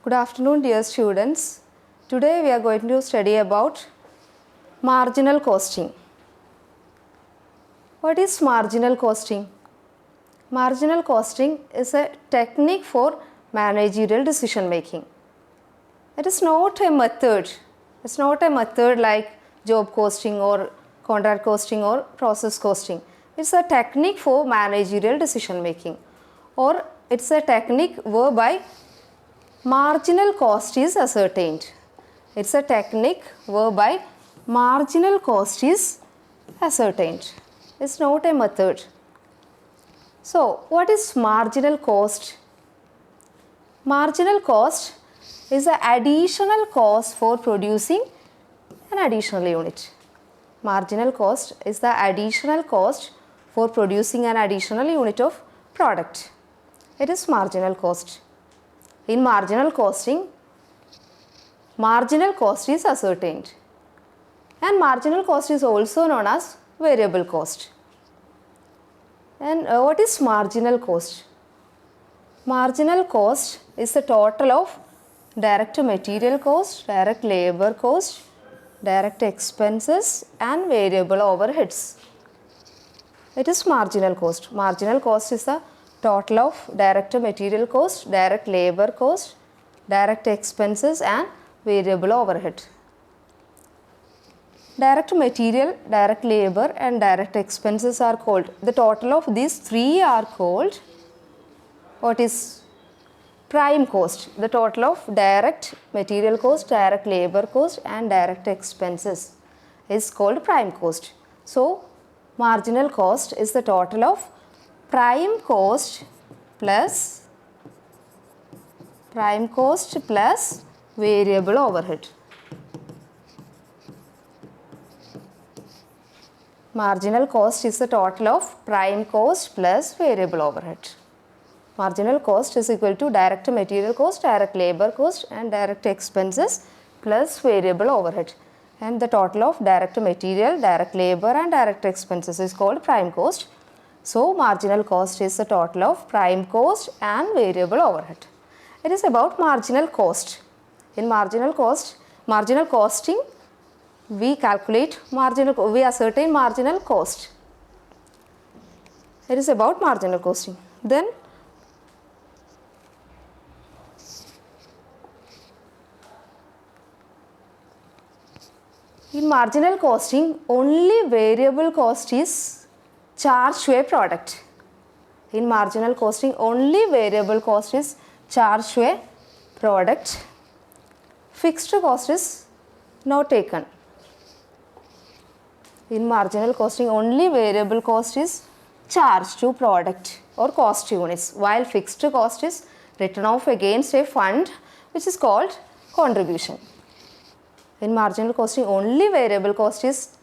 Good afternoon, dear students. Today we are going to study about marginal costing. What is marginal costing? Marginal costing is a technique for managerial decision making. It is not a method. It's not a method like job costing or contract costing or process costing. It's a technique for managerial decision making, or it's a technique whereby marginal cost is ascertained. It's a technique whereby marginal cost is ascertained. It's not a method. So, what is marginal cost? Marginal cost is the additional cost for producing an additional unit. Marginal cost is the additional cost for producing an additional unit of product. It is marginal cost. In marginal costing, marginal cost is ascertained, and marginal cost is also known as variable cost. And what is marginal cost? Marginal cost is the total of direct material cost, direct labor cost, direct expenses and variable overheads. It is marginal cost. Marginal cost is the total of direct material cost, direct labor cost, direct expenses and variable overhead. Direct material, direct labor and direct expenses are called, the total of these three are called, what is prime cost. The total of direct material cost, direct labor cost and direct expenses is called prime cost. So, marginal cost is the total of prime cost plus variable overhead. Marginal cost is the total of prime cost plus variable overhead. Marginal cost is equal to direct material cost, direct labor cost and direct expenses plus variable overhead. And the total of direct material, direct labor and direct expenses is called prime cost. So, marginal cost is the total of prime cost and variable overhead. It is about marginal cost. In marginal costing, we ascertain marginal cost. It is about marginal costing. Then, in marginal costing, only variable cost is charged to a product. In marginal costing, only variable cost is charged to a product. Fixed cost is not taken. In marginal costing, only variable cost is charged to product or cost units, while fixed cost is written off against a fund which is called contribution. In marginal costing, only variable cost is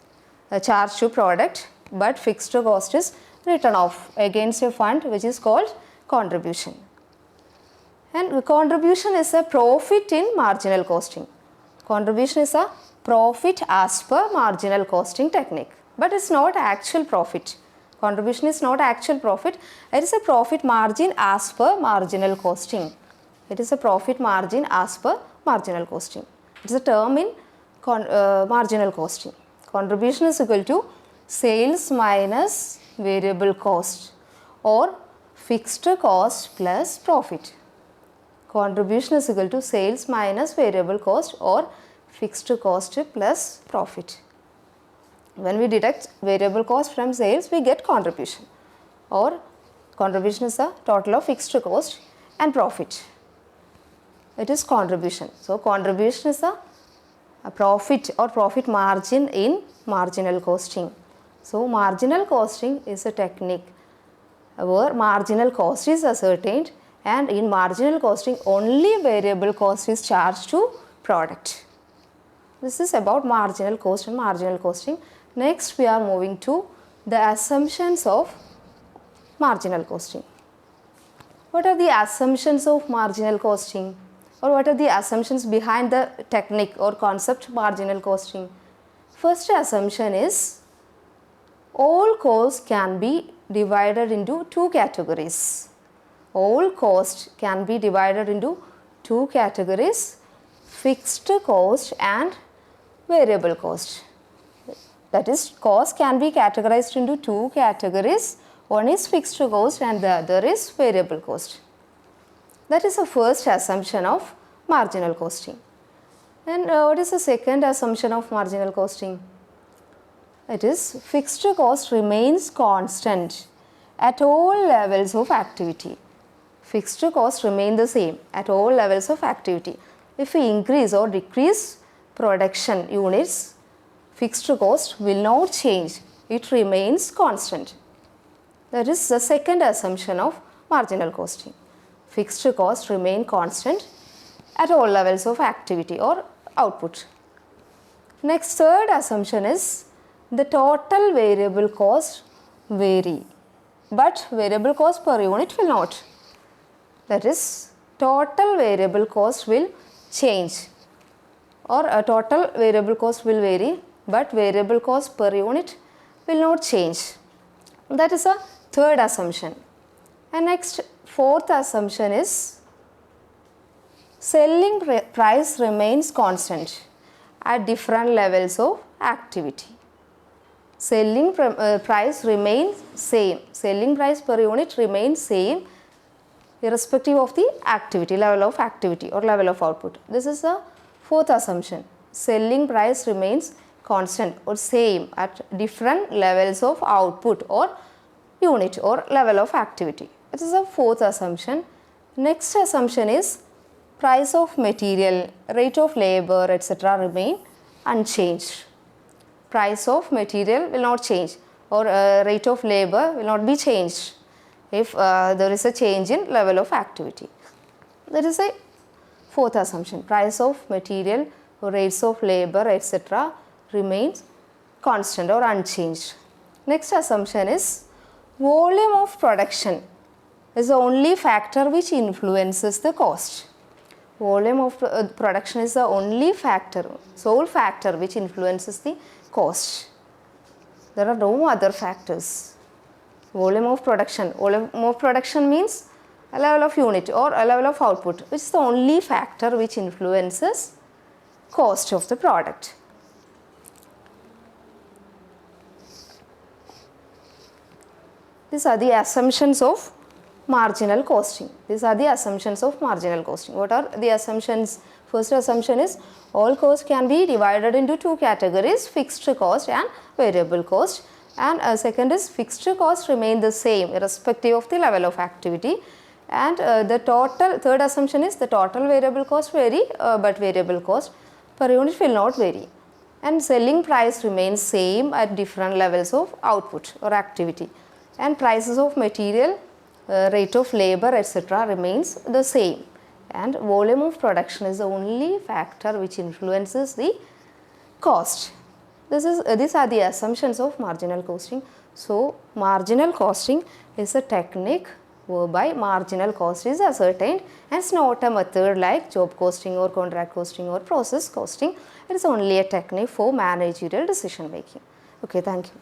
charged to product, but fixed cost is written off against a fund which is called contribution. And contribution is a profit in marginal costing. Contribution is a profit as per marginal costing technique, but it is not actual profit. Contribution is not actual profit, it is a profit margin as per marginal costing. It is a profit margin as per marginal costing. It is a term in marginal costing. Contribution is equal to sales minus variable cost or fixed cost plus profit. Contribution is equal to sales minus variable cost or fixed cost plus profit. When we deduct variable cost from sales, we get contribution, or contribution is the total of fixed cost and profit. It is contribution. So, contribution is a profit or profit margin in marginal costing. So, marginal costing is a technique where marginal cost is ascertained, and in marginal costing only variable cost is charged to product. This is about marginal cost and marginal costing. Next, we are moving to the assumptions of marginal costing. What are the assumptions of marginal costing, or what are the assumptions behind the technique or concept marginal costing? First assumption is all costs can be divided into two categories. All costs can be divided into two categories, fixed cost and variable cost. That is, cost can be categorized into two categories. One is fixed cost and the other is variable cost. That is the first assumption of marginal costing. And what is the second assumption of marginal costing? It is fixed cost remains constant at all levels of activity. Fixed cost remain the same at all levels of activity. If we increase or decrease production units, fixed cost will not change. It remains constant. That is the second assumption of marginal costing. Fixed cost remain constant at all levels of activity or output. Next, third assumption is the total variable cost vary, but variable cost per unit will not. That is, total variable cost will change, or a total variable cost will vary, but variable cost per unit will not change. That is a third assumption. And next, fourth assumption is selling price remains constant at different levels of activity. Selling price remains same. Selling price per unit remains same irrespective of the activity, level of activity or level of output. This is the fourth assumption. Selling price remains constant or same at different levels of output or unit or level of activity. This is the fourth assumption. Next assumption is price of material, rate of labor, etc. remain unchanged. Price of material will not change, or rate of labor will not be changed if there is a change in level of activity. That is a fourth assumption. Price of material or rates of labor, etc. remains constant or unchanged. Next assumption is volume of production is the only factor which influences the cost. Volume of production is the only factor, sole factor which influences the cost. There are no other factors. Volume of production means a level of unit or a level of output, which is the only factor which influences cost of the product. These are the assumptions of marginal costing. These are the assumptions of marginal costing. What are the assumptions? First assumption is all costs can be divided into two categories, fixed cost and variable cost. And second is fixed cost remain the same irrespective of the level of activity. And third assumption is the total variable cost vary, but variable cost per unit will not vary. And selling price remains same at different levels of output or activity. And prices of material, rate of labor, etc. remains the same. And volume of production is the only factor which influences the cost. These are the assumptions of marginal costing. So, marginal costing is a technique whereby marginal cost is ascertained, and it's not a method like job costing or contract costing or process costing. It is only a technique for managerial decision making. Okay, thank you.